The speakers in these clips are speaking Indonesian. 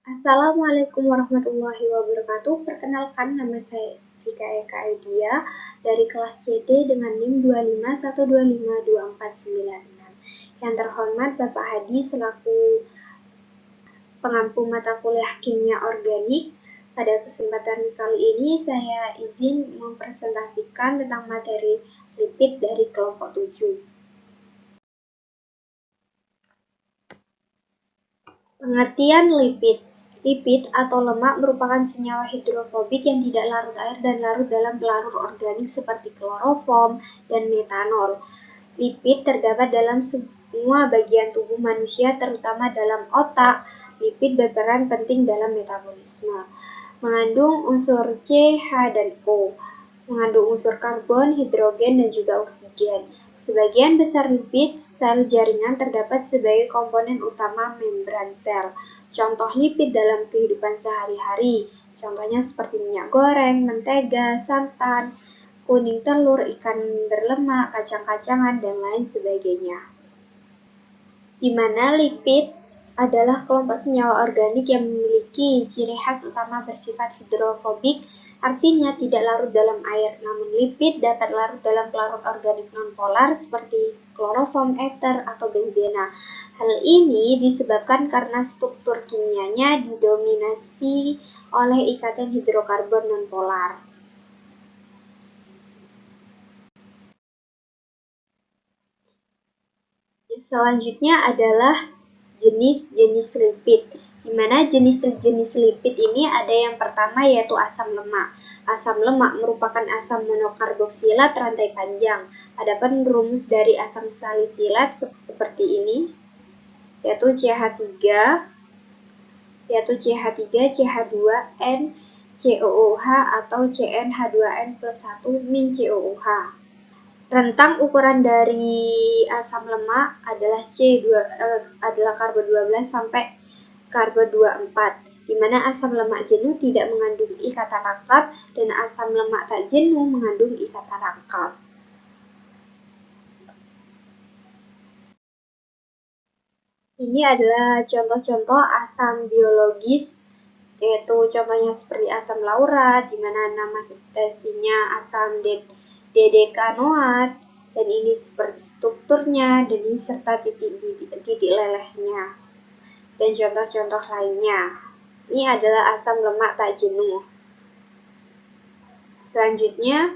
Assalamualaikum warahmatullahi wabarakatuh. Perkenalkan, nama saya Vika Eka Aidia dari kelas CD dengan NIM 251252496. Yang terhormat Bapak Hadi selaku pengampu mata kuliah Kimia Organik. Pada kesempatan kali ini saya izin mempresentasikan tentang materi lipid dari kelompok 7. Pengertian lipid. Lipid atau lemak merupakan senyawa hidrofobik yang tidak larut air dan larut dalam pelarut organik seperti kloroform dan metanol. Lipid terdapat dalam semua bagian tubuh manusia, terutama dalam otak. Lipid berperan penting dalam metabolisme. Mengandung unsur C, H, dan O. Mengandung unsur karbon, hidrogen, dan juga oksigen. Sebagian besar lipid sel jaringan terdapat sebagai komponen utama membran sel. Contoh lipid dalam kehidupan sehari-hari, contohnya seperti minyak goreng, mentega, santan, kuning telur, ikan berlemak, kacang-kacangan, dan lain sebagainya. Di mana lipid adalah kelompok senyawa organik yang memiliki ciri khas utama bersifat hidrofobik, artinya tidak larut dalam air, namun lipid dapat larut dalam pelarut organik nonpolar seperti kloroform, ether, atau benzena. Hal ini disebabkan karena struktur kimianya didominasi oleh ikatan hidrokarbon nonpolar. Selanjutnya adalah jenis-jenis lipid, di mana jenis-jenis lipid ini ada yang pertama yaitu asam lemak. Asam lemak merupakan asam monokarboksilat rantai panjang. Adapun rumus dari asam salisilat seperti ini, yaitu CH3, CH2N, COOH atau CnH2n+1-COOH. Rentang ukuran dari asam lemak adalah adalah karbon 12 sampai karbon 24, di mana asam lemak jenuh tidak mengandung ikatan rangkap dan asam lemak tak jenuh mengandung ikatan rangkap. Ini adalah contoh-contoh asam biologis, yaitu contohnya seperti asam laurat, di mana nama spesiesnya asam dedekanoat, dan ini seperti strukturnya, dan ini serta titik lelehnya, dan contoh-contoh lainnya. Ini adalah asam lemak tak jenuh. Selanjutnya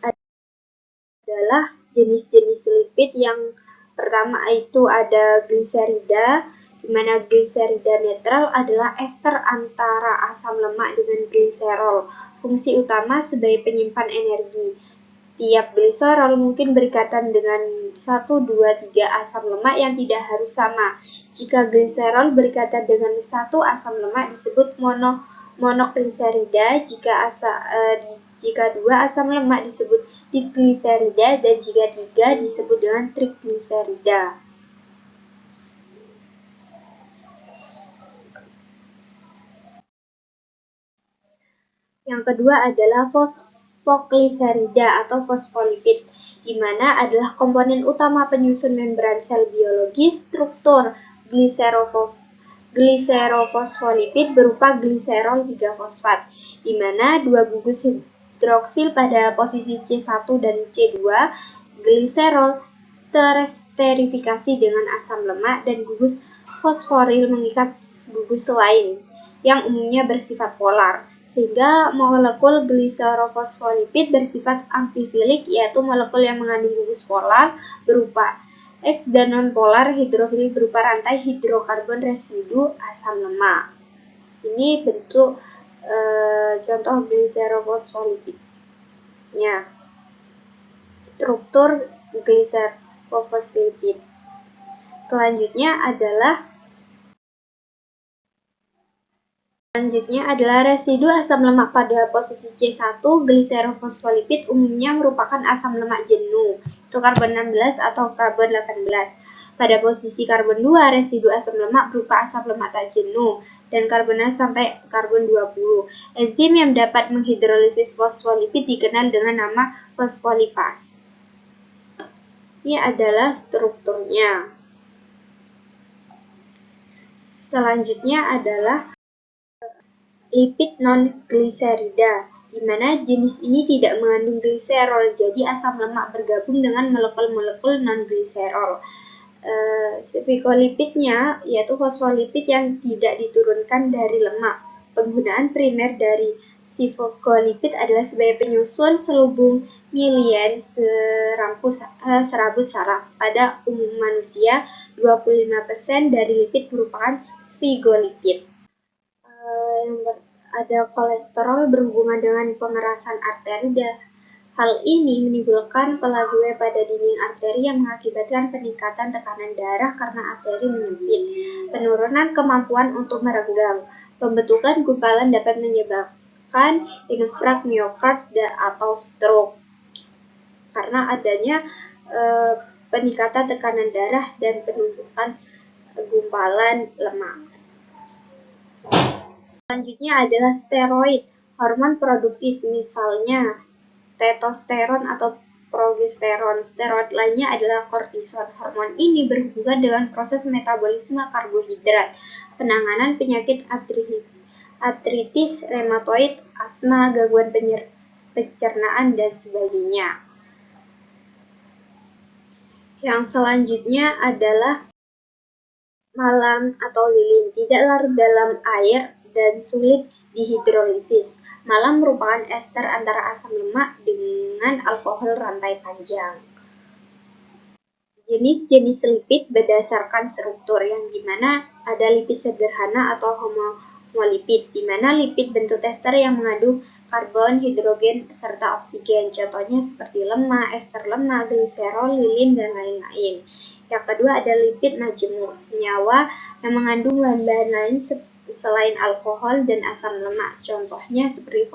adalah jenis-jenis lipid. Yang pertama itu ada gliserida, di mana gliserida netral adalah ester antara asam lemak dengan gliserol. Fungsi utama sebagai penyimpan energi. Setiap gliserol mungkin berikatan dengan 1, 2, 3 asam lemak yang tidak harus sama. Jika gliserol berikatan dengan 1 asam lemak disebut monogliserida, jika 2 asam lemak disebut digliserida, dan jika 3 disebut dengan trigliserida. Yang kedua adalah fosfogliserida atau fosfolipid, di mana adalah komponen utama penyusun membran sel biologis. Struktur gliserofosfolipid berupa gliserol 3-fosfat, di mana 2 gugus hidroksil pada posisi C1 dan C2. Gliserol teresterifikasi dengan asam lemak dan gugus fosforil mengikat gugus lain yang umumnya bersifat polar, sehingga molekul gliserofosfolipid bersifat amfifilik, yaitu molekul yang mengandung gugus polar berupa X dan nonpolar hidrofilik berupa rantai hidrokarbon residu asam lemak. Ini bentuk contoh gliserofosfolipidnya. Struktur gliserofosfolipid. Selanjutnya adalah residu asam lemak pada posisi C1. Gliserofosfolipid umumnya merupakan asam lemak jenuh, itu karbon 16 atau karbon 18. Pada posisi karbon 2, residu asam lemak berupa asam lemak tak jenuh, dan karbon 6 sampai karbon 20. Enzim yang dapat menghidrolisis fosfolipid dikenal dengan nama fosfolipase. Ini adalah strukturnya. Selanjutnya adalah lipid non-gliserida, di mana jenis ini tidak mengandung gliserol, jadi asam lemak bergabung dengan molekul-molekul non-gliserol. Sphingolipidnya yaitu fosfolipid yang tidak diturunkan dari lemak. Penggunaan primer dari sphingolipid adalah sebagai penyusun selubung myelin serabut saraf. Pada umum manusia, 25% dari lipid merupakan sphingolipid. Ada kolesterol berhubungan dengan pengerasan arteri. Hal ini menimbulkan pelabuhan pada dinding arteri yang mengakibatkan peningkatan tekanan darah karena arteri menyempit, penurunan kemampuan untuk merenggang, pembentukan gumpalan dapat menyebabkan infark miokard atau stroke karena adanya peningkatan tekanan darah dan penumpukan gumpalan lemak. Selanjutnya adalah steroid, hormon produktif, misalnya testosteron atau progesteron. Steroid lainnya adalah kortison. Hormon ini berhubungan dengan proses metabolisme karbohidrat, penanganan penyakit artritis reumatoid, asma, gangguan pencernaan, dan sebagainya. Yang selanjutnya adalah malam atau lilin, tidak larut dalam air dan sulit dihidrolisis. Malam merupakan ester antara asam lemak dengan alkohol rantai panjang. Jenis-jenis lipid berdasarkan struktur, yang dimana ada lipid sederhana atau homolipid, dimana lipid bentuk ester yang mengandung karbon, hidrogen, serta oksigen. Contohnya seperti lemak, ester lemak, gliserol, lilin, dan lain-lain. Yang kedua ada lipid majemuk, senyawa yang mengandung bahan-bahan lain selain alkohol dan asam lemak. Contohnya seperti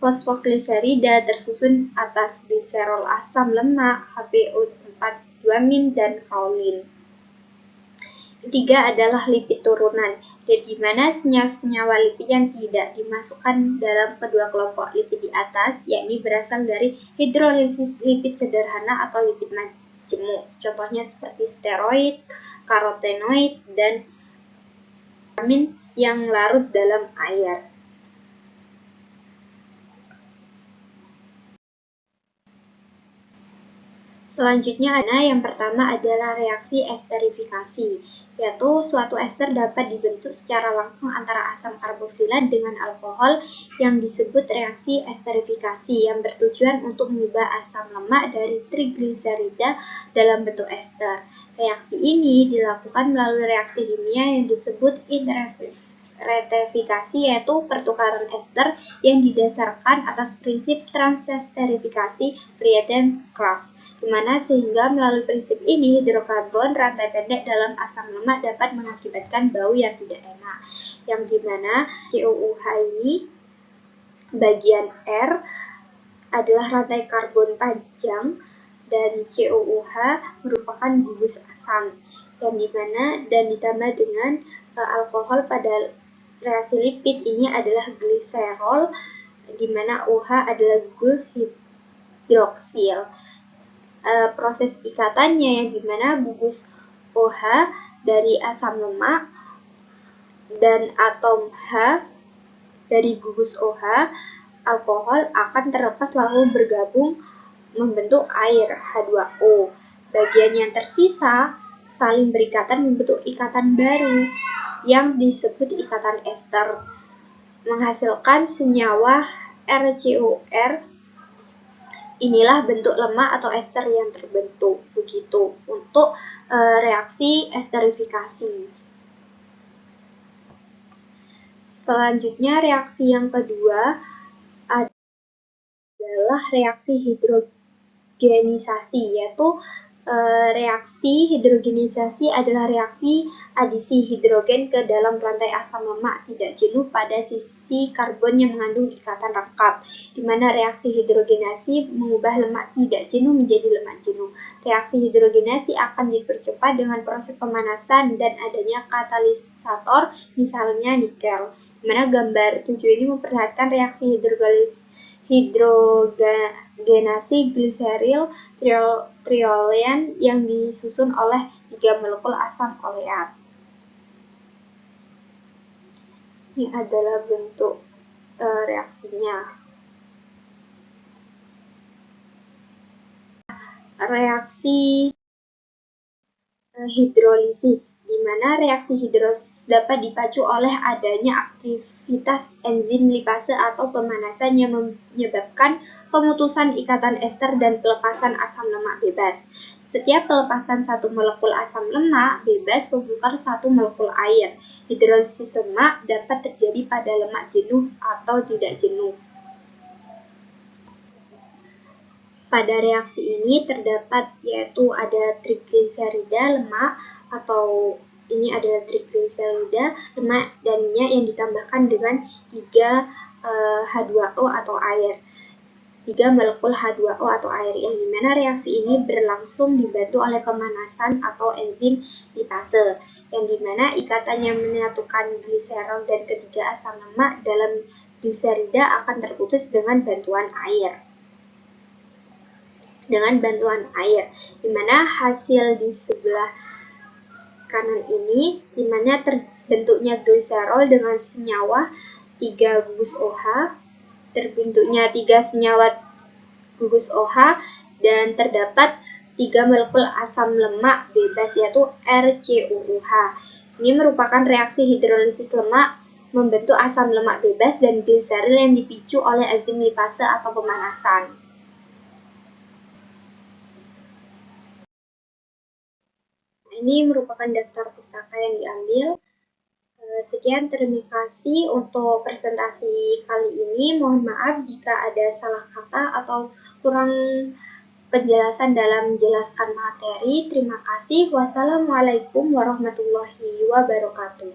fosfogliserida tersusun atas gliserol, asam lemak, HPO4, guanin, dan kaolin. Ketiga adalah lipid turunan, di mana senyawa-senyawa lipid yang tidak dimasukkan dalam kedua kelompok lipid di atas, yakni berasal dari hidrolisis lipid sederhana atau lipid majemuk. Contohnya seperti steroid, karotenoid, dan vitamin yang larut dalam air. Selanjutnya yang pertama adalah reaksi esterifikasi, yaitu suatu ester dapat dibentuk secara langsung antara asam karboksilat dengan alkohol yang disebut reaksi esterifikasi, yang bertujuan untuk mengubah asam lemak dari trigliserida dalam bentuk ester. Reaksi ini dilakukan melalui reaksi kimia yang disebut interesterifikasi, yaitu pertukaran ester yang didasarkan atas prinsip transesterifikasi Frieden-Crafts, di mana sehingga melalui prinsip ini hidrokarbon rantai pendek dalam asam lemak dapat mengakibatkan bau yang tidak enak, yang dimana COOH ini bagian R adalah rantai karbon panjang dan COOH merupakan gugus asam, yang dimana dan ditambah dengan alkohol pada reaksi lipid ini adalah gliserol, di mana OH adalah gugus hidroksil. Proses ikatannya yang dimana gugus OH dari asam lemak dan atom H dari gugus OH alkohol akan terlepas lalu bergabung membentuk air H2O. Bagian yang tersisa saling berikatan membentuk ikatan baru yang disebut ikatan ester, menghasilkan senyawa RCOR. Inilah bentuk lemak atau ester yang terbentuk. Begitu untuk reaksi esterifikasi. Selanjutnya reaksi yang kedua adalah reaksi hidrogenisasi, yaitu reaksi hidrogenisasi adalah reaksi adisi hidrogen ke dalam rantai asam lemak tidak jenuh pada sisi karbon yang mengandung ikatan rekap, di mana reaksi hidrogenasi mengubah lemak tidak jenuh menjadi lemak jenuh. Reaksi hidrogenasi akan dipercepat dengan proses pemanasan dan adanya katalisator, misalnya nikel. Di mana gambar 7 ini memperlihatkan reaksi hidrogenasi gliseril triolean yang disusun oleh 3 molekul asam oleat. Ini adalah bentuk reaksinya. Reaksi hidrolisis, di mana reaksi hidrolisis dapat dipacu oleh adanya aktivitas enzim lipase atau pemanasan yang menyebabkan pemutusan ikatan ester dan pelepasan asam lemak bebas. Setiap pelepasan satu molekul asam lemak bebas membakar satu molekul air. Hidrolisis lemak dapat terjadi pada lemak jenuh atau tidak jenuh. Pada reaksi ini terdapat yaitu ada trigliserida lemak atau ini adalah trigliserida lemak dan minyak yang ditambahkan dengan 3 H2O atau air. 3 molekul H2O atau air, yang dimana reaksi ini berlangsung dibantu oleh pemanasan atau enzim lipase, yang dimana ikatan yang menyatukan gliserol dan ketiga asam lemak dalam gliserida akan terputus dengan bantuan air. Dimana hasil di sebelah kanan ini, dimana terbentuknya gliserol dengan senyawa 3 gugus OH, terbentuknya 3 senyawa gugus OH, dan terdapat 3 molekul asam lemak bebas yaitu RCOOH. Ini merupakan reaksi hidrolisis lemak membentuk asam lemak bebas dan gliserol yang dipicu oleh enzim lipase atau pemanasan. Ini merupakan daftar pustaka yang diambil. Sekian, terima kasih untuk presentasi kali ini. Mohon maaf jika ada salah kata atau kurang penjelasan dalam menjelaskan materi. Terima kasih. Wassalamualaikum warahmatullahi wabarakatuh.